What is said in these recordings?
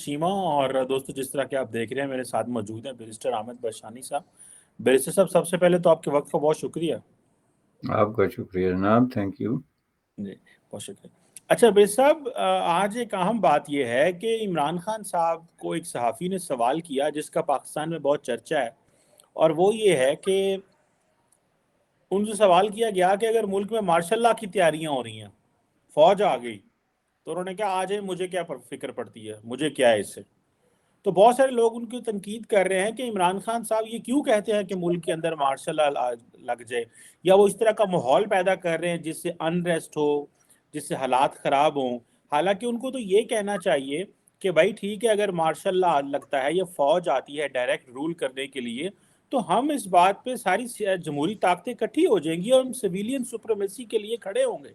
شیما اور دوستو، جس طرح کہ آپ دیکھ رہے ہیں میرے ساتھ موجود ہیں بیرسٹر احمد بشانی صاحب۔ بیرسٹر صاحب، سب سے پہلے تو آپ کے وقت کا بہت شکریہ۔ آپ کا شکریہ جناب، تھینک یو۔ جی، بہت شکریہ۔ اچھا بیرسٹر صاحب، آج ایک اہم بات یہ ہے کہ عمران خان صاحب کو ایک صحافی نے سوال کیا جس کا پاکستان میں بہت چرچا ہے، اور وہ یہ ہے کہ ان سے سوال کیا گیا کہ اگر ملک میں مارشل لا کی تیاریاں ہو رہی ہیں، فوج آ گئی، تو انہوں نے کہا آ جائے، مجھے کیا فکر پڑتی ہے، مجھے کیا ہے اس سے۔ تو بہت سارے لوگ ان کی تنقید کر رہے ہیں کہ عمران خان صاحب یہ کیوں کہتے ہیں کہ ملک کے اندر مارشل لا لگ جائے، یا وہ اس طرح کا ماحول پیدا کر رہے ہیں جس سے انریسٹ ہو، جس سے حالات خراب ہوں۔ حالانکہ ان کو تو یہ کہنا چاہیے کہ بھائی ٹھیک ہے، اگر مارشل لا لگتا ہے یا فوج آتی ہے ڈائریکٹ رول کرنے کے لیے، تو ہم اس بات پہ ساری جمہوری طاقتیں اکٹھی ہو جائیں گی اور ہم سویلین سپریمیسی کے لیے کھڑے ہوں گے۔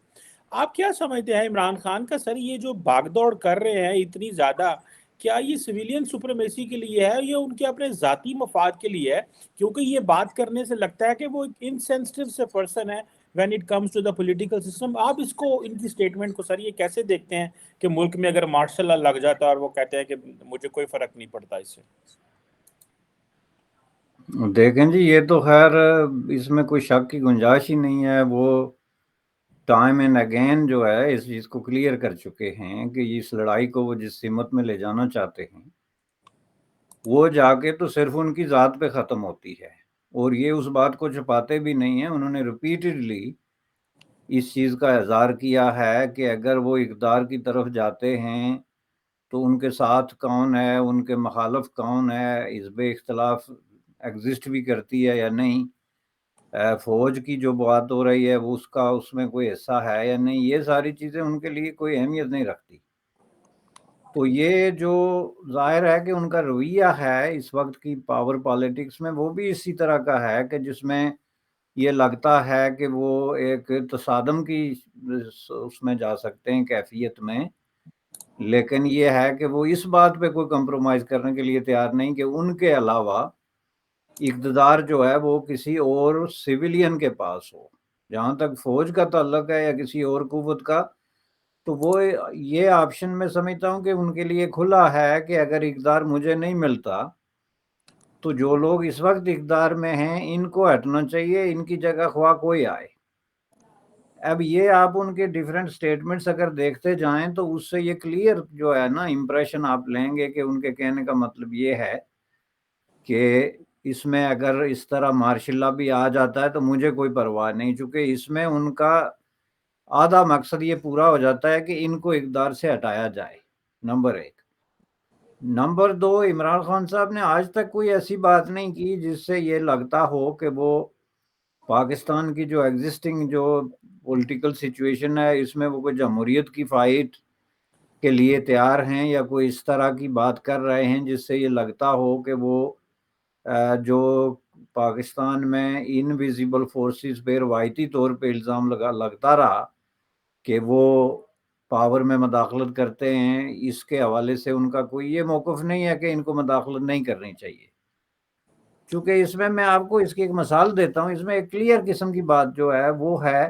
آپ کیا سمجھتے ہیں عمران خان کا سر یہ جو بھاگ دوڑ کر رہے ہیں اتنی زیادہ، کیا یہ سویلین سپریمیسی کے لیے ہے یا ان کے اپنے ذاتی مفاد کے لیے ہے؟ کیونکہ یہ بات کرنے سے لگتا ہے کہ وہ ایک انسینسٹیو سے پرسن ہے when it comes to the political system۔ آپ اس کو، ان کی سٹیٹمنٹ کو سر یہ کیسے دیکھتے ہیں کہ ملک میں اگر مارشل لا لگ جاتا ہے اور وہ کہتے ہیں کہ مجھے کوئی فرق نہیں پڑتا اس سے؟ دیکھیں جی، یہ تو خیر اس میں کوئی شک کی گنجائش ہی نہیں ہے۔ وہ ٹائم اینڈ اگین جو ہے اس چیز کو کلیئر کر چکے ہیں کہ اس لڑائی کو وہ جس سمت میں لے جانا چاہتے ہیں وہ جا کے تو صرف ان کی ذات پہ ختم ہوتی ہے، اور یہ اس بات کو چھپاتے بھی نہیں ہیں۔ انہوں نے ریپیٹڈلی اس چیز کا اظہار کیا ہے کہ اگر وہ اقتدار کی طرف جاتے ہیں تو ان کے ساتھ کون ہے، ان کے مخالف کون ہے، حزب اختلاف ایگزسٹ بھی کرتی ہے یا نہیں، فوج کی جو بات ہو رہی ہے وہ اس میں کوئی حصہ ہے یا نہیں، یہ ساری چیزیں ان کے لیے کوئی اہمیت نہیں رکھتی۔ تو یہ جو ظاہر ہے کہ ان کا رویہ ہے اس وقت کی پاور پالیٹکس میں، وہ بھی اسی طرح کا ہے کہ جس میں یہ لگتا ہے کہ وہ ایک تصادم کی اس میں جا سکتے ہیں کیفیت میں، لیکن یہ ہے کہ وہ اس بات پہ کوئی کمپرومائز کرنے کے لیے تیار نہیں کہ ان کے علاوہ اقتدار جو ہے وہ کسی اور سویلین کے پاس ہو۔ جہاں تک فوج کا تعلق ہے یا کسی اور قوت کا، تو وہ یہ آپشن میں سمجھتا ہوں کہ ان کے لیے کھلا ہے کہ اگر اقتدار مجھے نہیں ملتا تو جو لوگ اس وقت اقتدار میں ہیں ان کو ہٹنا چاہیے، ان کی جگہ خواہ کوئی آئے۔ اب یہ آپ ان کے ڈیفرنٹ سٹیٹمنٹس اگر دیکھتے جائیں تو اس سے یہ کلیئر جو ہے نا امپریشن آپ لیں گے کہ ان کے کہنے کا مطلب یہ ہے کہ اس میں اگر اس طرح مارشل لا بھی آ جاتا ہے تو مجھے کوئی پرواہ نہیں، چونکہ اس میں ان کا آدھا مقصد یہ پورا ہو جاتا ہے کہ ان کو اقتدار سے ہٹایا جائے، نمبر ایک۔ نمبر دو، عمران خان صاحب نے آج تک کوئی ایسی بات نہیں کی جس سے یہ لگتا ہو کہ وہ پاکستان کی جو ایگزسٹنگ جو پولیٹیکل سچویشن ہے اس میں وہ کوئی جمہوریت کی فائٹ کے لیے تیار ہیں یا کوئی اس طرح کی بات کر رہے ہیں جس سے یہ لگتا ہو کہ وہ جو پاکستان میں انویزیبل فورسز پہ روایتی طور پہ الزام لگتا رہا کہ وہ پاور میں مداخلت کرتے ہیں، اس کے حوالے سے ان کا کوئی یہ موقف نہیں ہے کہ ان کو مداخلت نہیں کرنی چاہیے۔ چونکہ اس میں آپ کو اس کی ایک مثال دیتا ہوں، اس میں ایک کلیئر قسم کی بات جو ہے وہ ہے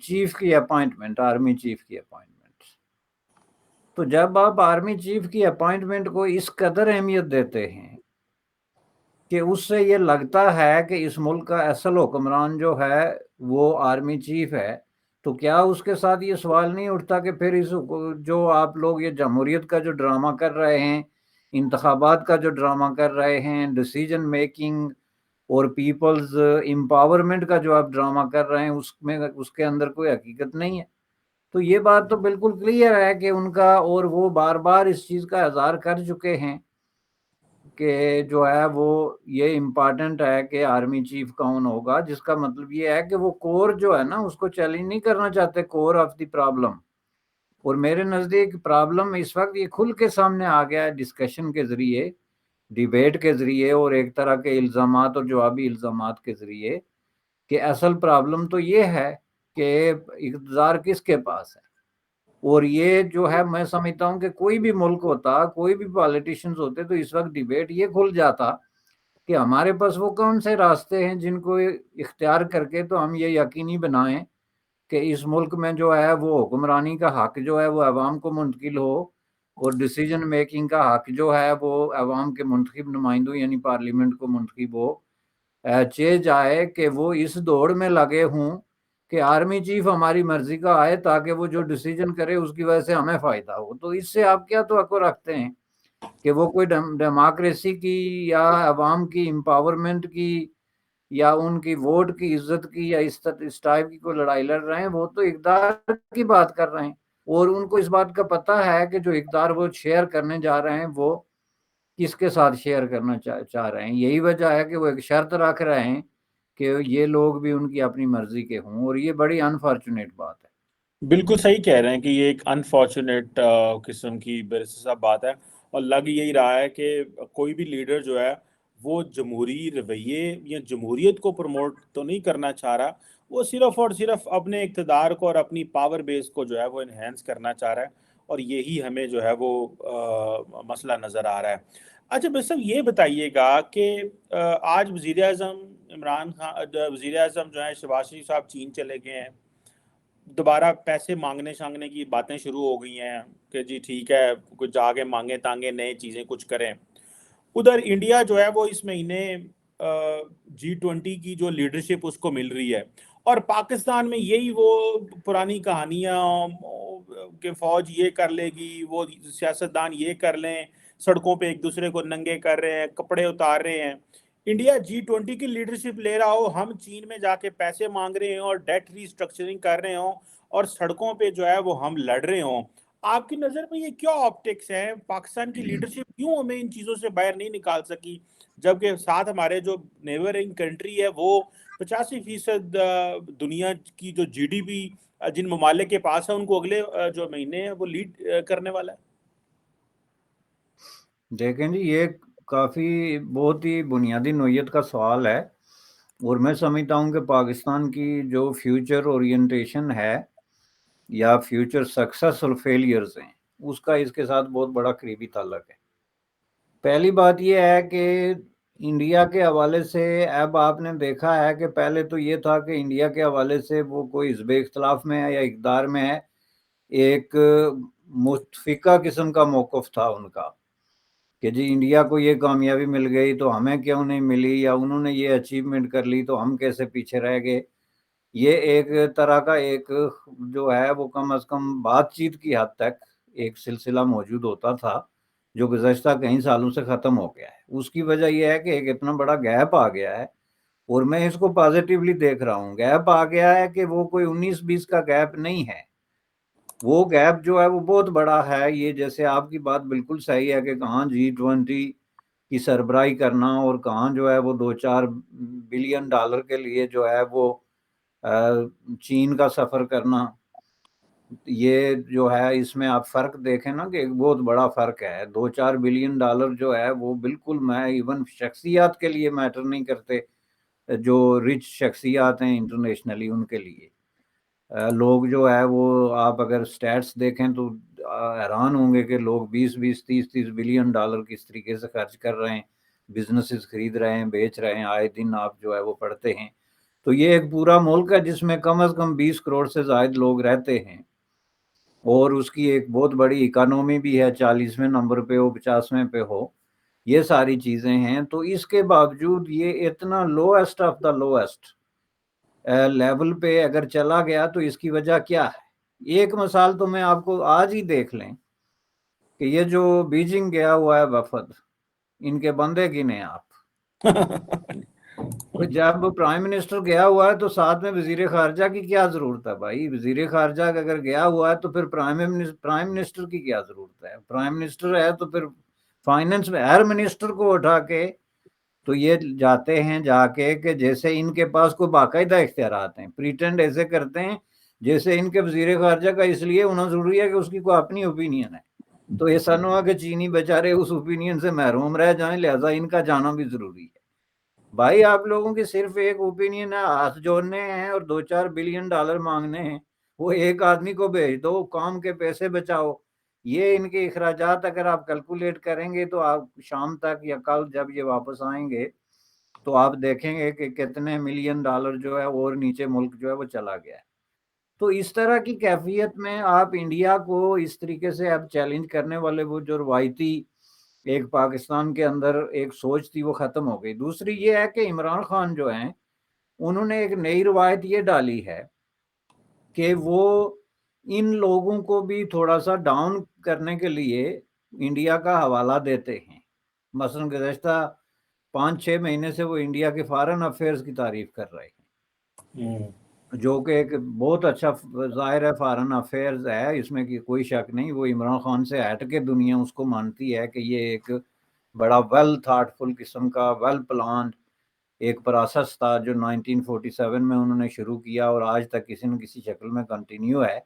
چیف کی اپائنٹمنٹ، آرمی چیف کی اپائنٹمنٹ۔ تو جب آپ آرمی چیف کی اپائنٹمنٹ کو اس قدر اہمیت دیتے ہیں کہ اس سے یہ لگتا ہے کہ اس ملک کا اصل حکمران جو ہے وہ آرمی چیف ہے، تو کیا اس کے ساتھ یہ سوال نہیں اٹھتا کہ پھر اس جو آپ لوگ یہ جمہوریت کا جو ڈرامہ کر رہے ہیں، انتخابات کا جو ڈرامہ کر رہے ہیں، ڈیسیجن میکنگ اور پیپلز امپاورمنٹ کا جو آپ ڈرامہ کر رہے ہیں، اس کے اندر کوئی حقیقت نہیں ہے؟ تو یہ بات تو بالکل کلیئر ہے کہ ان کا، اور وہ بار بار اس چیز کا اظہار کر چکے ہیں کہ جو ہے وہ یہ امپارٹنٹ ہے کہ آرمی چیف کون ہوگا، جس کا مطلب یہ ہے کہ وہ کور جو ہے نا اس کو چیلنج نہیں کرنا چاہتے، کور آف دی پرابلم۔ اور میرے نزدیک پرابلم اس وقت یہ کھل کے سامنے آ گیا ہے ڈسکشن کے ذریعے، ڈیبیٹ کے ذریعے اور ایک طرح کے الزامات اور جوابی الزامات کے ذریعے، کہ اصل پرابلم تو یہ ہے کہ اقتدار کس کے پاس ہے۔ اور یہ جو ہے میں سمجھتا ہوں کہ کوئی بھی ملک ہوتا، کوئی بھی پالیٹیشنز ہوتے، تو اس وقت ڈیبیٹ یہ کھل جاتا کہ ہمارے پاس وہ کون سے راستے ہیں جن کو اختیار کر کے تو ہم یہ یقینی بنائیں کہ اس ملک میں جو ہے وہ حکمرانی کا حق جو ہے وہ عوام کو منتقل ہو، اور ڈیسیجن میکنگ کا حق جو ہے وہ عوام کے منتخب نمائندوں یعنی پارلیمنٹ کو منتخب ہو چاہے جائے کہ وہ اس دوڑ میں لگے ہوں کہ آرمی چیف ہماری مرضی کا آئے تاکہ وہ جو ڈیسیجن کرے اس کی وجہ سے ہمیں فائدہ ہو. تو اس سے آپ کیا توقع رکھتے ہیں کہ وہ کوئی ڈیموکریسی کی یا عوام کی امپاورمنٹ کی یا ان کی ووٹ کی عزت کی یا اس ٹائپ کی کوئی لڑائی لڑ رہے ہیں؟ وہ تو اقتدار کی بات کر رہے ہیں اور ان کو اس بات کا پتہ ہے کہ جو اقتدار وہ شیئر کرنے جا رہے ہیں وہ کس کے ساتھ شیئر کرنا چاہ رہے ہیں. یہی وجہ ہے کہ وہ ایک شرط رکھ رہے ہیں کہ یہ لوگ بھی ان کی اپنی مرضی کے ہوں اور یہ بڑی انفارچونیٹ بات ہے. بالکل صحیح کہہ رہے ہیں کہ یہ ایک انفارچونیٹ قسم کی صاحب بات ہے، اور لگ یہی رہا ہے کہ کوئی بھی لیڈر جو ہے وہ جمہوری رویے یا جمہوریت کو پروموٹ تو نہیں کرنا چاہ رہا، وہ صرف اور صرف اپنے اقتدار کو اور اپنی پاور بیس کو جو ہے وہ انہینس کرنا چاہ رہا ہے، اور یہی ہمیں جو ہے وہ مسئلہ نظر آ رہا ہے. اچھا بس صاحب یہ بتائیے گا کہ آج وزیر اعظم عمران خان، وزیر اعظم جو ہیں شہباز شریف صاحب چین چلے گئے ہیں، دوبارہ پیسے مانگنے کی باتیں شروع ہو گئی ہیں کہ جی ٹھیک ہے کچھ جا کے مانگے تانگے نئے چیزیں کچھ کریں. ادھر انڈیا جو ہے وہ اس مہینے G20 کی جو لیڈرشپ اس کو مل رہی ہے، اور پاکستان میں یہی وہ پرانی کہانیاں کہ فوج یہ کر لے گی، وہ سیاستدان یہ کر لیں، سڑکوں پہ ایک دوسرے کو ننگے کر رہے ہیں، کپڑے اتار رہے ہیں. انڈیا G20 کی لیڈرشپ لے رہا ہو، ہم چین میں جا کے پیسے مانگ رہے ہوں اور ڈیٹ ری اسٹرکچرنگ کر رہے ہوں، اور سڑکوں پہ جو ہے وہ ہم لڑ رہے ہوں. آپ کی نظر میں یہ کیا آپٹکس ہیں؟ پاکستان کی لیڈرشپ کیوں ہمیں ان چیزوں سے باہر نہیں نکال سکی، جبکہ ساتھ ہمارے جو نیبرنگ کنٹری ہے وہ 85% دنیا کی جو GDP جن ممالک کے پاس ہے ان کو اگلے جو مہینے ہیں وہ لیڈ کرنے والا ہے. دیکھیں جی یہ کافی بہت ہی بنیادی نوعیت کا سوال ہے، اور میں سمجھتا ہوں کہ پاکستان کی جو فیوچر اورینٹیشن ہے یا فیوچر سکسس اور فیلیئرز ہیں اس کا اس کے ساتھ بہت بڑا قریبی تعلق ہے. پہلی بات یہ ہے کہ انڈیا کے حوالے سے اب آپ نے دیکھا ہے کہ پہلے تو یہ تھا کہ انڈیا کے حوالے سے وہ کوئی حزب اختلاف میں ہے یا اقتدار میں ہے، ایک متفقہ قسم کا موقف تھا ان کا کہ جی انڈیا کو یہ کامیابی مل گئی تو ہمیں کیوں نہیں ملی، یا انہوں نے یہ اچیومنٹ کر لی تو ہم کیسے پیچھے رہ گئے. یہ ایک طرح کا ایک جو ہے وہ کم از کم بات چیت کی حد تک ایک سلسلہ موجود ہوتا تھا جو گزشتہ کئی سالوں سے ختم ہو گیا ہے. اس کی وجہ یہ ہے کہ ایک اتنا بڑا گیپ آ گیا ہے، اور میں اس کو پازیٹیولی دیکھ رہا ہوں. گیپ آ گیا ہے کہ وہ کوئی 19-20 کا گیپ نہیں ہے، وہ گیپ جو ہے وہ بہت بڑا ہے. یہ جیسے آپ کی بات بالکل صحیح ہے کہ کہاں G20 کی سربراہی کرنا اور کہاں جو ہے وہ $2-4 بلین کے لیے جو ہے وہ چین کا سفر کرنا، یہ جو ہے اس میں آپ فرق دیکھیں نا کہ ایک بہت بڑا فرق ہے. $2-4 بلین جو ہے وہ بالکل میں ایون شخصیات کے لیے میٹر نہیں کرتے، جو رچ شخصیات ہیں انٹرنیشنلی ان کے لیے. لوگ جو ہے وہ آپ اگر سٹیٹس دیکھیں تو حیران ہوں گے کہ لوگ 20-20 30-30 بلین کس طریقے سے خرچ کر رہے ہیں، بزنسز خرید رہے ہیں، بیچ رہے ہیں، آئے دن آپ جو ہے وہ پڑھتے ہیں. تو یہ ایک پورا ملک ہے جس میں کم از کم 20 کروڑ سے زائد لوگ رہتے ہیں، اور اس کی ایک بہت بڑی اکانومی بھی ہے، 40ویں نمبر پہ ہو 50ویں پہ ہو. یہ ساری چیزیں ہیں، تو اس کے باوجود یہ اتنا lowest of the lowest level پہ اگر چلا گیا تو اس کی وجہ کیا ہے؟ ایک مثال تو میں آپ کو آج ہی دیکھ لیں کہ یہ جو بیجنگ گیا ہوا ہے وفد، ان کے بندے گنے آپ. جب پرائم منسٹر گیا ہوا ہے تو ساتھ میں وزیر خارجہ کی کیا ضرورت ہے بھائی؟ وزیر خارجہ اگر گیا ہوا ہے تو پھر پرائم منسٹر کی کیا ضرورت ہے؟ پرائم منسٹر ہے تو پھر فائننس میں ہر منسٹر کو اٹھا کے تو یہ جاتے ہیں جا کے کہ جیسے ان کے پاس کوئی باقاعدہ اختیارات ہیں، پریٹینڈ ایسے کرتے ہیں جیسے ان کے وزیر خارجہ کا اس لیے ہونا ضروری ہے کہ اس کی کوئی اپنی اوپینین ہے. تو ایسا نہ ہوا کہ چینی بیچارے اس اوپینین سے محروم رہ جائیں، لہذا ان کا جانا بھی ضروری ہے. بھائی آپ لوگوں کی صرف ایک اوپینین ہے، ہاتھ جوڑنے ہیں اور $2-4 بلین مانگنے ہیں، وہ ایک آدمی کو بھیج دو، کام کے پیسے بچاؤ. یہ ان کے اخراجات اگر آپ کیلکولیٹ کریں گے تو آپ شام تک یا کل جب یہ واپس آئیں گے تو آپ دیکھیں گے کہ کتنے $1 ملین جو ہے اور نیچے ملک جو ہے وہ چلا گیا ہے. تو اس طرح کی کیفیت میں آپ انڈیا کو اس طریقے سے اب چیلنج کرنے والے وہ جو روایتی ایک پاکستان کے اندر ایک سوچ تھی وہ ختم ہو گئی. دوسری یہ ہے کہ عمران خان جو ہیں انہوں نے ایک نئی روایت یہ ڈالی ہے کہ وہ ان لوگوں کو بھی تھوڑا سا ڈاؤن کرنے کے لیے انڈیا کا حوالہ دیتے ہیں. مثلا گزشتہ 5-6 مہینے سے وہ انڈیا کے فارن افیئرز کی تعریف کر رہے ہیں، جو کہ ایک بہت اچھا ظاہر ہے فارن افیئرز ہے، اس میں کوئی شک نہیں. وہ عمران خان سے ہٹ کے دنیا اس کو مانتی ہے کہ یہ ایک بڑا ویل تھاٹ فل قسم کا ویل پلانڈ ایک پروسیس تھا جو 1947 میں انہوں نے شروع کیا اور آج تک کسی نہ کسی شکل میں کنٹینیو ہے.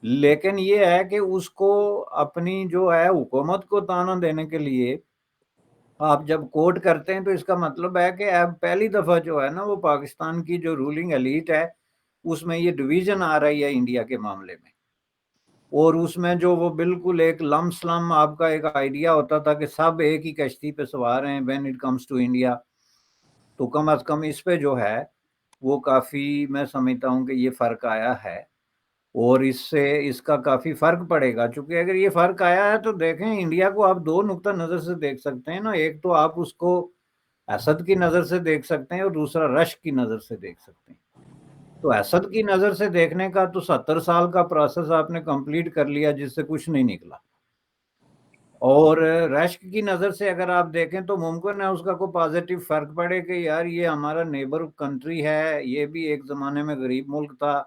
لیکن یہ ہے کہ اس کو اپنی جو ہے حکومت کو تانا دینے کے لیے آپ جب کوٹ کرتے ہیں تو اس کا مطلب ہے کہ اب پہلی دفعہ جو ہے نا وہ پاکستان کی جو رولنگ ایلیٹ ہے اس میں یہ ڈویژن آ رہی ہے انڈیا کے معاملے میں. اور اس میں جو وہ بالکل ایک لم سلم آپ کا ایک آئیڈیا ہوتا تھا کہ سب ایک ہی کشتی پہ سوار ہیں when it comes to India, تو کم از کم اس پہ جو ہے وہ کافی میں سمجھتا ہوں کہ یہ فرق آیا ہے. اور اس سے اس کا کافی فرق پڑے گا، چونکہ اگر یہ فرق آیا ہے تو دیکھیں انڈیا کو آپ 2 نقطہ نظر سے دیکھ سکتے ہیں نا. ایک تو آپ اس کو اسد کی نظر سے دیکھ سکتے ہیں اور دوسرا رشک کی نظر سے دیکھ سکتے ہیں. تو اسد کی نظر سے دیکھنے کا تو 70 سال کا پروسیس آپ نے کمپلیٹ کر لیا جس سے کچھ نہیں نکلا. اور رشک کی نظر سے اگر آپ دیکھیں تو ممکن ہے اس کا کوئی پازیٹیو فرق پڑے کہ یار یہ ہمارا نیبر کنٹری ہے، یہ بھی ایک زمانے میں غریب ملک تھا،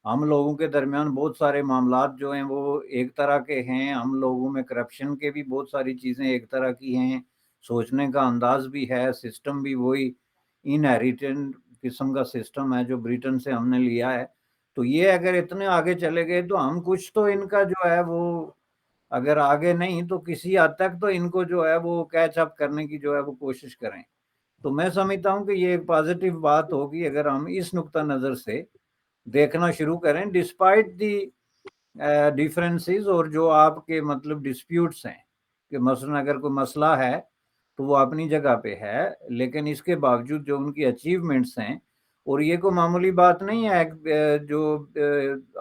ہم لوگوں کے درمیان بہت سارے معاملات جو ہیں وہ ایک طرح کے ہیں، ہم لوگوں میں کرپشن کے بھی بہت ساری چیزیں ایک طرح کی ہیں، سوچنے کا انداز بھی ہے، سسٹم بھی وہی انہیریٹنٹ قسم کا سسٹم ہے جو برٹن سے ہم نے لیا ہے. تو یہ اگر اتنے آگے چلے گئے تو ہم کچھ تو ان کا جو ہے وہ اگر آگے نہیں تو کسی حد تک تو ان کو جو ہے وہ کیچ اپ کرنے کی جو ہے وہ کوشش کریں. تو میں سمجھتا ہوں کہ یہ ایک پازیٹیو بات ہوگی اگر ہم اس نقطہ نظر سے دیکھنا شروع کریں ڈسپائٹ دی ڈیفرنسز اور جو آپ کے مطلب ڈسپیوٹس ہیں کہ مثلا اگر کوئی مسئلہ ہے تو وہ اپنی جگہ پہ ہے، لیکن اس کے باوجود جو ان کی اچیومنٹس ہیں اور یہ کوئی معمولی بات نہیں ہے جو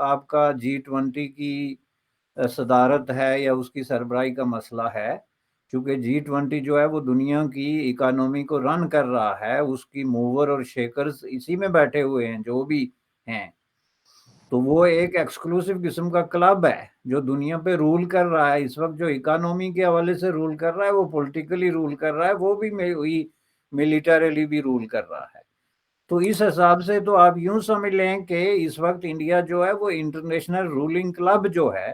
آپ کا G20 کی صدارت ہے یا اس کی سربراہی کا مسئلہ ہے، چونکہ G20 جو ہے وہ دنیا کی اکانومی کو رن کر رہا ہے، اس کی موور اور شیکرز اسی میں بیٹھے ہوئے ہیں جو بھی ہیں. تو وہ ایک ایکسکلوسیو قسم کا کلب ہے جو دنیا پہ رول کر رہا ہے اس وقت. جو اکانومی کے حوالے سے رول کر رہا ہے وہ پولیٹیکلی رول کر رہا ہے، وہ بھی ملیٹریلی بھی رول کر رہا ہے. تو اس حساب سے تو آپ یوں سمجھ لیں کہ اس وقت انڈیا جو ہے وہ انٹرنیشنل رولنگ کلب جو ہے،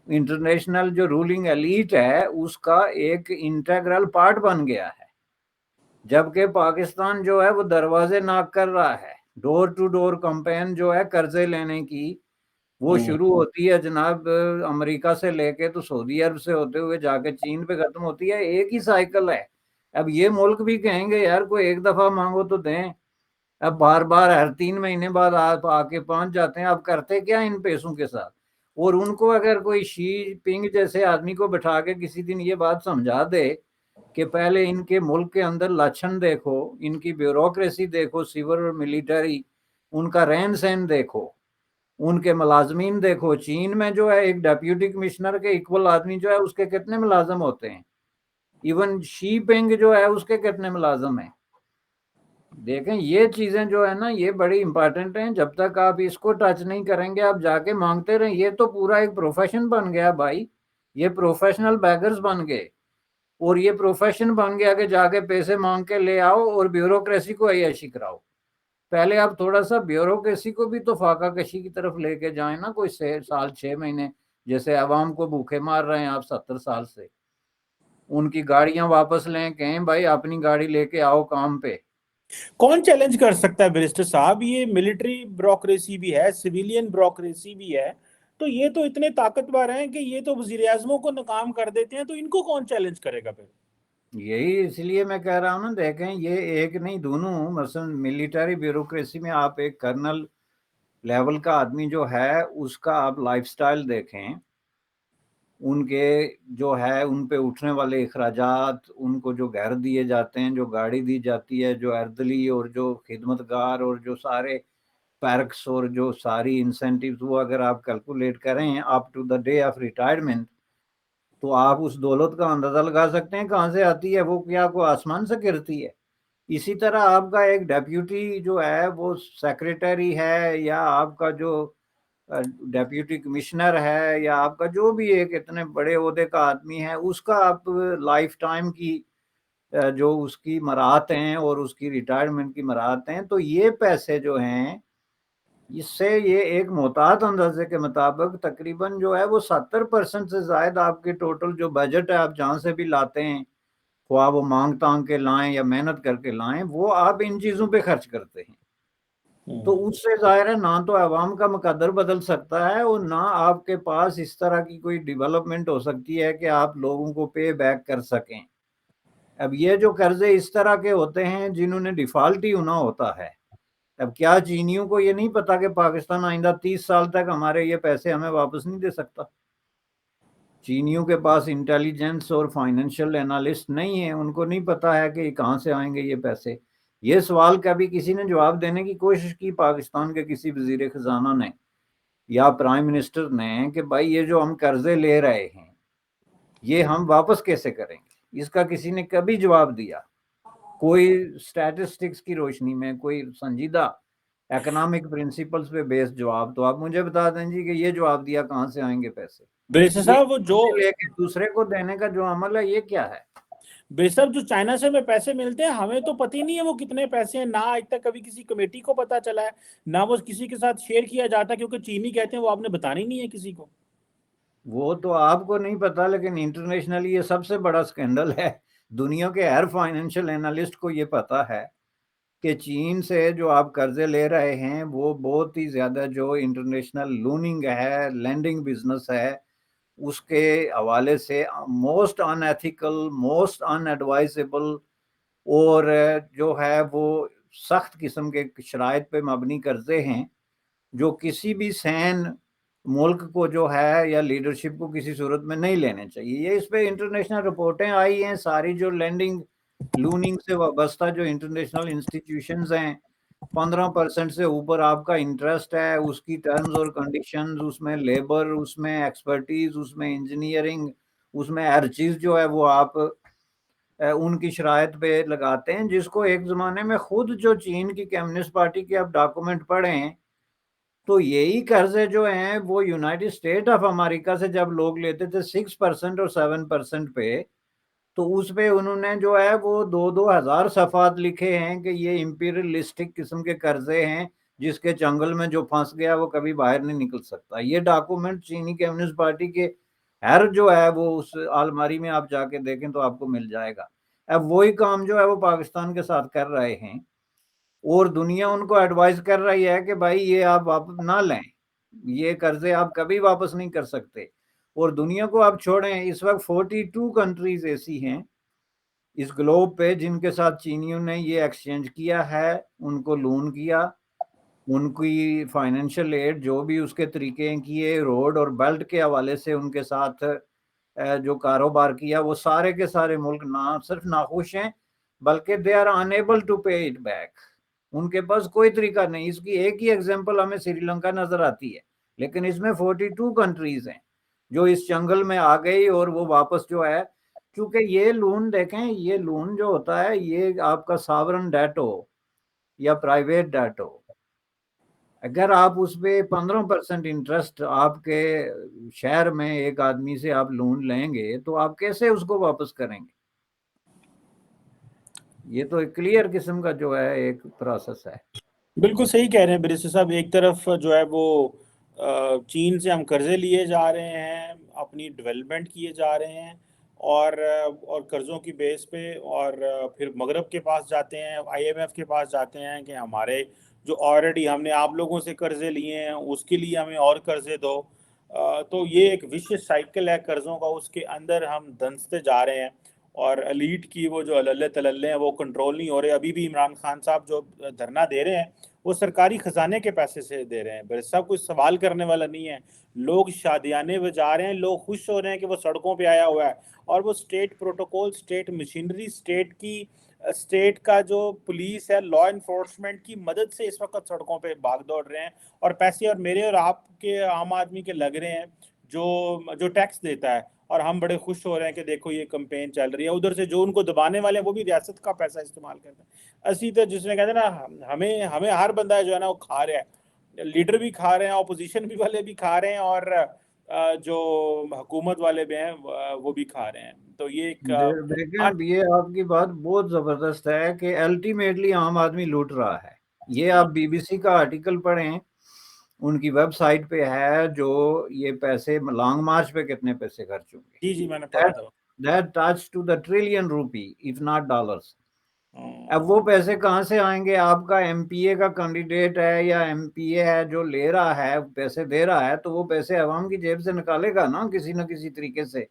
انٹرنیشنل جو رولنگ ایلیٹ ہے اس کا ایک انٹیگرل پارٹ بن گیا ہے. جبکہ پاکستان جو ہے وہ دروازے ناک کر رہا ہے. ڈور ٹو ڈور کمپین جو ہے قرضے لینے کی وہ شروع ہوتی ہے جناب امریکہ سے لے کے تو سعودی عرب سے ہوتے ہوئے جا کے چین پہ ختم ہوتی ہے. ایک ہی سائیکل ہے. اب یہ ملک بھی کہیں گے یار کوئی ایک دفعہ مانگو تو دیں، اب بار بار ہر 3 مہینے بعد آپ آ کے پہنچ جاتے ہیں. آپ کرتے کیا ان پیسوں کے ساتھ؟ اور ان کو اگر کوئی شی پنگ جیسے آدمی کو بٹھا کے کسی دن یہ بات سمجھا دے کہ پہلے ان کے ملک کے اندر لچھن دیکھو، ان کی بیوروکریسی دیکھو، سیور اور ملیٹری، ان کا رہن سہن دیکھو، ان کے ملازمین دیکھو. چین میں جو ہے ایک ڈیپیوٹی کمشنر کے ایکول آدمی جو ہے اس کے کتنے ملازم ہوتے ہیں، ایون شی پنگ جو ہے اس کے کتنے ملازم ہیں. دیکھیں یہ چیزیں جو ہے نا یہ بڑی امپارٹنٹ ہیں. جب تک آپ اس کو ٹچ نہیں کریں گے آپ جا کے مانگتے رہیں. یہ تو پورا ایک پروفیشن بن گیا بھائی، یہ پروفیشنل بیگرز بن گئے. اور یہ پروفیشن بن گیا کہ جا کے پیسے مانگ کے لے آؤ اور بیوروکریسی کو عیاشی کراؤ. پہلے آپ تھوڑا سا بیوروکریسی کو بھی تو فاقہ کشی کی طرف لے کے جائیں نا، کوئی 6 مہینے جیسے عوام کو بھوکے مار رہے ہیں آپ 70 سال سے. ان کی گاڑیاں واپس لیں، کہیں بھائی اپنی گاڑی لے کے آؤ کام پہ. کون چیلنج کر سکتا ہے بیرسٹر صاحب؟ یہ ملٹری بیوروکریسی بھی ہے، سویلین بیوروکریسی بھی ہے، تو یہ تو اتنے طاقتور ہیں کہ یہ تو وزیر اعظموں کو ناکام کر دیتے ہیں، تو ان کو کون چیلنج کرے گا پھر؟ یہی اس لیے میں کہہ رہا ہوں نا، دیکھیں یہ ایک نہیں دونوں. مثلا ملٹری بیوروکریسی میں آپ ایک کرنل لیول کا آدمی جو ہے اس کا آپ لائف سٹائل دیکھیں، ان کے جو ہے ان پہ اٹھنے والے اخراجات، ان کو جو گھر دیے جاتے ہیں، جو گاڑی دی جاتی ہے، جو اردلی اور جو خدمتگار اور جو سارے پیرکس اور جو ساری انسینٹیوز وہ اگر آپ کیلکولیٹ کریں up to the day of retirement تو آپ اس دولت کا اندازہ لگا سکتے ہیں کہاں سے آتی ہے، وہ کیا کوئی آسمان سے گرتی ہے؟ اسی طرح آپ کا ایک ڈیپیوٹی جو ہے وہ سیکریٹری ہے، یا آپ کا جو ڈیپیوٹی کمشنر ہے، یا آپ کا جو بھی ایک اتنے بڑے عہدے کا آدمی ہے، اس کا آپ لائف ٹائم کی جو اس کی مراحت ہیں اور اس کی ریٹائرمنٹ کی مراحت ہیں، تو یہ پیسے جو ہیں اس سے یہ ایک محتاط اندازے کے مطابق تقریباً جو ہے وہ 70% سے زائد آپ کے ٹوٹل جو بجٹ ہے آپ جہاں سے بھی لاتے ہیں، خواہ وہ مانگ تانگ کے لائیں یا محنت کر کے لائیں، وہ آپ ان چیزوں پہ خرچ کرتے ہیں۔ تو اس سے ظاہر ہے نہ تو عوام کا مقدر بدل سکتا ہے اور نہ آپ کے پاس اس طرح کی کوئی ڈیولپمنٹ ہو سکتی ہے کہ آپ لوگوں کو پے بیک کر سکیں۔ اب یہ جو قرضے اس طرح کے ہوتے ہیں جنہوں نے ڈیفالٹ ہی ہونا ہوتا ہے، اب کیا چینیوں کو یہ نہیں پتا کہ پاکستان آئندہ 30 سال تک ہمارے یہ پیسے ہمیں واپس نہیں دے سکتا؟ چینیوں کے پاس انٹیلیجنس اور فائنینشیل انالسٹ نہیں ہے، ان کو نہیں پتا ہے کہ کہاں سے آئیں گے یہ پیسے۔ یہ سوال کبھی کسی نے جواب دینے کی کوشش کی پاکستان کے کسی وزیر خزانہ نے یا پرائم منسٹر نے کہ بھائی یہ جو ہم قرضے لے رہے ہیں یہ ہم واپس کیسے کریں گے؟ اس کا کسی نے کبھی جواب دیا؟ کوئی اسٹیٹسٹکس کی روشنی میں کوئی سنجیدہ اکنامک پرنسپلز پہ بیس جواب تو آپ مجھے بتا دیں جی کہ یہ جواب دیا کہاں سے آئیں گے پیسے؟ بریسر یہ صاحب وہ جو لے کے دوسرے کو دینے کا جو عمل ہے یہ کیا ہے؟ بریسر جو چائنا سے ہمیں پیسے ملتے ہیں ہمیں تو پتہ ہی نہیں ہے وہ کتنے پیسے ہیں، نہ آج تک کبھی کسی کمیٹی کو پتا چلا ہے، نہ وہ کسی کے ساتھ شیئر کیا جاتا، کیونکہ چینی کہتے ہیں وہ آپ نے بتانا ہی نہیں ہے کسی کو۔ وہ تو آپ کو نہیں پتا، لیکن انٹرنیشنلی یہ سب سے بڑا سکینڈل ہے۔ دنیا کے ہر فائنینشیل انالسٹ کو یہ پتا ہے کہ چین سے جو آپ قرضے لے رہے ہیں وہ بہت ہی زیادہ جو انٹرنیشنل لوننگ ہے، لینڈنگ بزنس ہے، اس کے حوالے سے most in ethical, most in advisable, اور جو ہے وہ سخت قسم کے شرائط پہ مبنی قرضے ہیں جو کسی بھی سین ملک کو جو ہے یا لیڈرشپ کو کسی صورت میں نہیں لینے چاہیے۔ یہ اس پہ انٹرنیشنل رپورٹیں آئی ہیں ساری، جو لینڈنگ لوننگ سے وابستہ جو انٹرنیشنل انسٹیٹیوشنز ہیں، 15% سے اوپر آپ کا انٹرسٹ ہے، اس کی ٹرمز اور کنڈیشنز، اس میں لیبر، اس میں ایکسپرٹیز، اس میں انجینئرنگ، اس میں ہر چیز جو ہے وہ آپ ان کی شرائط پہ لگاتے ہیں، جس کو ایک زمانے میں خود جو چین کی کمیونسٹ پارٹی کے آپ ڈاکومنٹ پڑھیں تو یہی قرضے جو ہیں وہ یونائٹڈ اسٹیٹ آف امریکہ سے جب لوگ لیتے تھے 6% اور 7% پہ، تو اس پہ انہوں نے جو ہے وہ 2,000 صفحات لکھے ہیں کہ یہ امپیریلسٹک قسم کے قرضے ہیں، جس کے چنگل میں جو پھنس گیا وہ کبھی باہر نہیں نکل سکتا۔ یہ ڈاکومنٹ چینی کمیونسٹ پارٹی کے ہر جو ہے وہ اس الماری میں آپ جا کے دیکھیں تو آپ کو مل جائے گا۔ اب وہی کام جو ہے وہ پاکستان کے ساتھ کر رہے ہیں، اور دنیا ان کو ایڈوائز کر رہی ہے کہ بھائی یہ آپ واپس نہ لیں، یہ قرضے آپ کبھی واپس نہیں کر سکتے۔ اور دنیا کو آپ چھوڑیں، اس وقت 42 کنٹریز ایسی ہیں اس گلوب پہ جن کے ساتھ چینیوں نے یہ ایکسچینج کیا ہے، ان کو لون کیا، ان کی فائنینشیل ایڈ جو بھی اس کے طریقے کیے، روڈ اور بیلٹ کے حوالے سے ان کے ساتھ جو کاروبار کیا، وہ سارے کے سارے ملک نہ صرف ناخوش ہیں بلکہ they are unable to pay it back. ان کے پاس کوئی طریقہ نہیں۔ اس کی ایک ہی ایگزامپل ہمیں سری لنکا نظر آتی ہے، لیکن اس میں 42 کنٹریز ہیں جو اس جنگل میں آ گئی، اور وہ واپس جو ہے، کیونکہ یہ لون دیکھیں، یہ لون جو ہوتا ہے یہ آپ کا ساورن ڈیٹ ہو یا پرائیویٹ ڈیٹ ہو، اگر آپ اس پہ 15% انٹرسٹ آپ کے شہر میں ایک آدمی سے آپ لون لیں گے تو آپ کیسے اس کو واپس کریں گے؟ یہ تو ایک کلیئر قسم کا جو ہے ایک پروسیس ہے۔ بالکل صحیح کہہ رہے ہیں بریسر صاحب، ایک طرف جو ہے وہ چین سے ہم قرضے لیے جا رہے ہیں، اپنی ڈیولپمنٹ کیے جا رہے ہیں، اور قرضوں کی بیس پہ، اور پھر مغرب کے پاس جاتے ہیں، IMF کے پاس جاتے ہیں کہ ہمارے جو آلریڈی ہم نے آپ لوگوں سے قرضے لیے ہیں اس کے لیے ہمیں اور قرضے دو۔ تو یہ ایک وشیس سائیکل ہے قرضوں کا، اس کے اندر ہم دھنستے جا رہے ہیں، اور ایلیٹ کی وہ جو اللہ تللے ہیں وہ کنٹرول نہیں ہو رہے۔ ابھی بھی عمران خان صاحب جو دھرنا دے رہے ہیں وہ سرکاری خزانے کے پیسے سے دے رہے ہیں، بس سب کچھ سوال کرنے والا نہیں ہے۔ لوگ شادیانے بجا رہے ہیں، لوگ خوش ہو رہے ہیں کہ وہ سڑکوں پہ آیا ہوا ہے، اور وہ state protocol, state machinery, state کی اسٹیٹ کا جو پولیس ہے، لا انفورسمنٹ کی مدد سے اس وقت سڑکوں پہ بھاگ دوڑ رہے ہیں، اور پیسے اور میرے اور آپ کے عام آدمی کے لگ رہے ہیں جو ٹیکس دیتا ہے، اور ہم بڑے خوش ہو رہے ہیں کہ دیکھو یہ کمپین چل رہی ہے. ادھر سے جو ان کو دبانے والے ہیں وہ بھی ریاست کا پیسہ استعمال کرتے ہیں. اسی طرح جس نے کہتے ہیں نا، ہمیں ہر بندہ جو ہے نا وہ کھا رہا ہے، لیڈر بھی کھا رہے ہیں، اپوزیشن بھی والے بھی کھا رہے ہیں، اور جو حکومت والے بھی ہیں وہ بھی کھا رہے ہیں. تو یہ ایک دیکھیں یہ آپ کی بات بہت زبردست ہے کہ الٹیمیٹلی عام آدمی لوٹ رہا ہے. یہ آپ بی بی سی کا آرٹیکل پڑھیں، ان کی ویب سائٹ پہ ہے جو یہ پیسے لانگ مارچ پہ کتنے پیسے خرچ ہوں گے. جی میں نے پڑھا تھا. That touch to the trillion rupee if not dollars. اب وہ پیسے کہاں سے آئیں گے؟ آپ کا ایم پی اے کا کینڈیڈیٹ ہے یا ایم پی اے ہے جو لے رہا ہے پیسے دے رہا ہے، تو وہ پیسے عوام کی جیب سے نکالے گا نا کسی نہ کسی طریقے سے،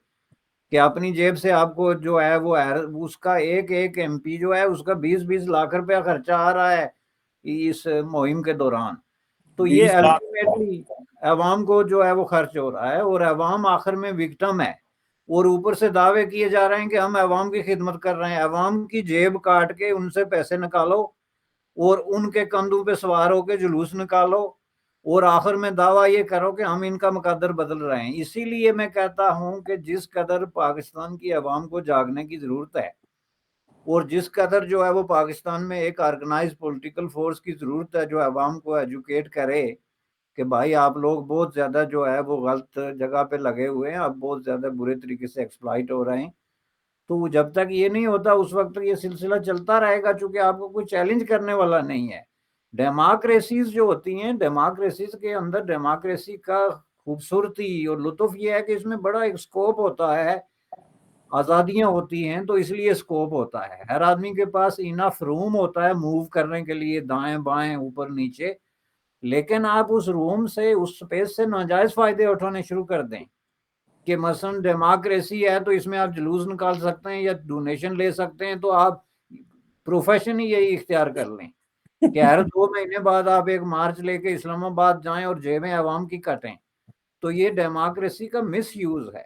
کہ اپنی جیب سے آپ کو جو ہے وہ اس کا ایک ایم پی جو ہے اس کا 20 لاکھ روپیہ خرچہ آ رہا ہے اس مہم کے دوران. تو یہ 20 لاکھ الٹیمیٹلی عوام کو جو ہے وہ خرچ ہو رہا ہے، اور عوام آخر میں وکٹم ہے. اور اوپر سے دعوے کیے جا رہے ہیں کہ ہم عوام کی خدمت کر رہے ہیں. عوام کی جیب کاٹ کے ان سے پیسے نکالو اور ان کے کندھوں پہ سوار ہو کے جلوس نکالو، اور آخر میں دعویٰ یہ کرو کہ ہم ان کا مقدر بدل رہے ہیں. اسی لیے میں کہتا ہوں کہ جس قدر پاکستان کی عوام کو جاگنے کی ضرورت ہے، اور جس قدر جو ہے وہ پاکستان میں ایک آرگنائز پولیٹیکل فورس کی ضرورت ہے جو عوام کو ایجوکیٹ کرے کہ بھائی آپ لوگ بہت زیادہ جو ہے وہ غلط جگہ پہ لگے ہوئے ہیں، آپ بہت زیادہ برے طریقے سے ایکسپلائٹ ہو رہے ہیں. تو جب تک یہ نہیں ہوتا اس وقت یہ سلسلہ چلتا رہے گا، چونکہ آپ کو کوئی چیلنج کرنے والا نہیں ہے. ڈیموکریسیز جو ہوتی ہیں، ڈیموکریسیز کے اندر ڈیموکریسی کا خوبصورتی اور لطف یہ ہے کہ اس میں بڑا ایک سکوپ ہوتا ہے، آزادیاں ہوتی ہیں، تو اس لیے سکوپ ہوتا ہے. ہر آدمی کے پاس انف روم ہوتا ہے موو کرنے کے لیے، دائیں بائیں اوپر نیچے. لیکن آپ اس روم سے، اس سپیس سے ناجائز فائدے اٹھانے شروع کر دیں کہ مثلا ڈیموکریسی ہے تو اس میں آپ جلوس نکال سکتے ہیں یا ڈونیشن لے سکتے ہیں، تو آپ پروفیشن ہی یہی اختیار کر لیں کہ ہر 2 مہینے بعد آپ ایک مارچ لے کے اسلام آباد جائیں اور جیبیں عوام کی کٹیں. تو یہ ڈیموکریسی کا مس یوز ہے،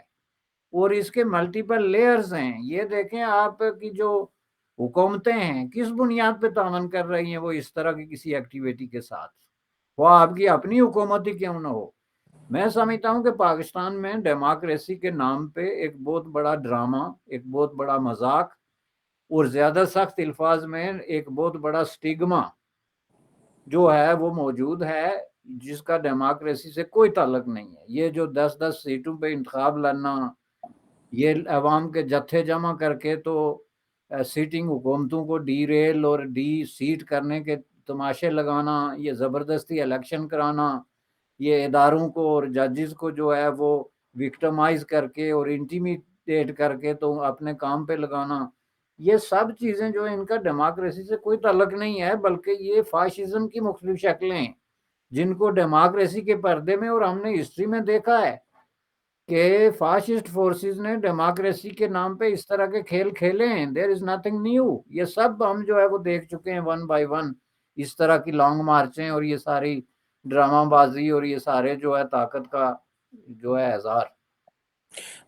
اور اس کے ملٹیپل لیئرز ہیں. یہ دیکھیں آپ کی جو حکومتیں ہیں کس بنیاد پہ تعاون کر رہی ہیں وہ اس طرح کی کسی ایکٹیویٹی کے ساتھ، وہ آپ کی اپنی حکومت ہی کیوں نہ ہو. میں سمجھتا ہوں کہ پاکستان میں ڈیموکریسی کے نام پہ ایک بہت بڑا ڈرامہ، ایک بہت بڑا مذاق، اور زیادہ سخت الفاظ میں ایک بہت بڑا سٹیگما جو ہے وہ موجود ہے، جس کا ڈیموکریسی سے کوئی تعلق نہیں ہے. یہ جو 10 سیٹوں پہ انتخاب لڑنا، یہ عوام کے جتھے جمع کر کے تو سیٹنگ حکومتوں کو ڈی ریل اور ڈی سیٹ کرنے کے تماشے لگانا، یہ زبردستی الیکشن کرانا، یہ اداروں کو اور ججز کو جو ہے وہ وکٹمائز کر کے اور انٹیمیڈیٹ کر کے تو اپنے کام پہ لگانا، یہ سب چیزیں جو ہیں ان کا ڈیموکریسی سے کوئی تعلق نہیں ہے، بلکہ یہ فاشزم کی مختلف شکلیں ہیں جن کو ڈیموکریسی کے پردے میں، اور ہم نے ہسٹری میں دیکھا ہے کہ فاشسٹ فورسز نے ڈیموکریسی کے نام پہ اس طرح کے کھیل کھیلے ہیں. دیر از نتھنگ نیو. یہ سب ہم جو ہے وہ دیکھ چکے ہیں 1 by 1، اس طرح کی لانگ مارچیں اور یہ ساری ڈرامہ بازی اور یہ سارے جو ہے طاقت کا جو ہے اظہار.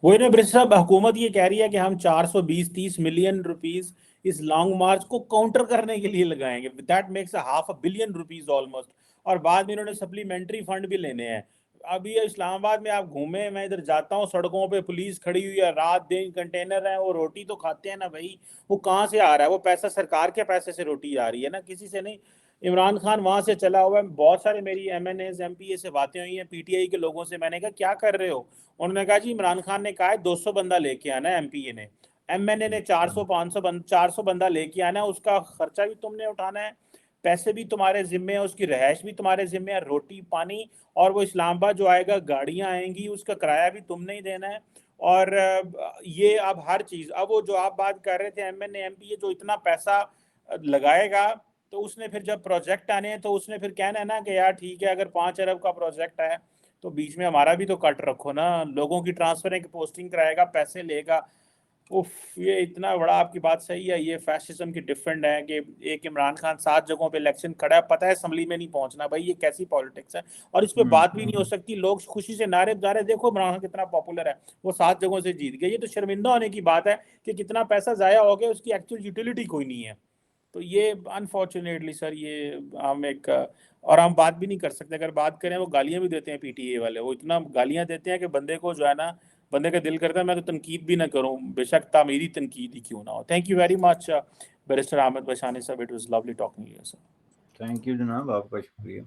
وہی نا برس صاحب، حکومت یہ کہہ رہی ہے کہ ہم 420-30 ملین روپیز اس لانگ مارچ کو کاؤنٹر کرنے کے لیے لگائیں گے. That makes half a billion rupees almost. اور بعد میں انہوں نے سپلیمنٹری فنڈ بھی لینے ہیں. ابھی اسلام آباد میں آپ گھومیں، میں ادھر جاتا ہوں سڑکوں پہ پولیس کھڑی ہوئی ہے، رات دن کنٹینر ہیں، وہ روٹی تو کھاتے ہیں نا بھائی، وہ کہاں سے آ رہا ہے؟ وہ پیسہ سرکار کے پیسے سے روٹی آ رہی ہے نا، کسی سے نہیں. عمران خان وہاں سے چلا ہوا ہے. بہت سارے میری M N As M P A سے باتیں ہوئی ہیں، پی ٹی آئی کے لوگوں سے. میں نے کہا کیا کر رہے ہو؟ انہوں نے کہا جی عمران خان نے کہا ہے 200 بندہ لے کے آنا ہے، ایم پی اے نے، ایم این اے نے 400 بندہ لے کے آنا ہے، اس کا خرچہ بھی تم نے اٹھانا ہے، پیسے بھی تمہارے ذمے ہیں، اس کی رہائش بھی تمہارے ذمے ہے، روٹی پانی، اور وہ اسلام آباد جو آئے گا گاڑیاں آئیں گی اس کا کرایہ بھی تم نے ہی دینا ہے. اور یہ اب ہر چیز، اب وہ جو آپ بات کر رہے تھے M N A M P A جو اتنا پیسہ لگائے گا، تو اس نے پھر جب پروجیکٹ آنے ہیں تو اس نے پھر کہنا ہے نا کہ یار ٹھیک ہے اگر 5 ارب کا پروجیکٹ ہے تو بیچ میں ہمارا بھی تو کٹ رکھو نا. لوگوں کی ٹرانسفر کی پوسٹنگ کرائے گا، پیسے لے گا. یہ اتنا بڑا آپ کی بات صحیح ہے. یہ فیشزم کی ڈفرینٹ ہے کہ ایک عمران خان 7 جگہوں پہ الیکشن کھڑا ہے, پتہ ہے اسمبلی میں نہیں پہنچنا. بھائی یہ کیسی پالیٹکس ہے, اور اس پہ بات بھی نہیں ہو سکتی. لوگ خوشی سے نعرے بجا رہے, دیکھو عمران خان کتنا پاپولر ہے, وہ 7 جگہوں سے جیت گیا. یہ تو شرمندہ ہونے کی بات ہے کہ کتنا پیسہ ضائع ہو گیا, اس کی ایکچوئل یوٹیلیٹی کوئی نہیں ہے. تو یہ انفارچونیٹلی سر, یہ ہم ایک, اور ہم بات بھی نہیں کر سکتے. اگر بات کریں, وہ گالیاں بھی دیتے ہیں پی ٹی اے والے, وہ اتنا گالیاں دیتے ہیں کہ بندے کو جو ہے نا, بندے کا دل کرتا ہے میں تو تنقید بھی نہ کروں, بے شک تعمیری تنقید ہی کیوں نہ ہو. Thank you very much barrister Ahmed Bishani صاحب, it was lovely talking you sir. Thank you جناب, آپ کا شکریہ.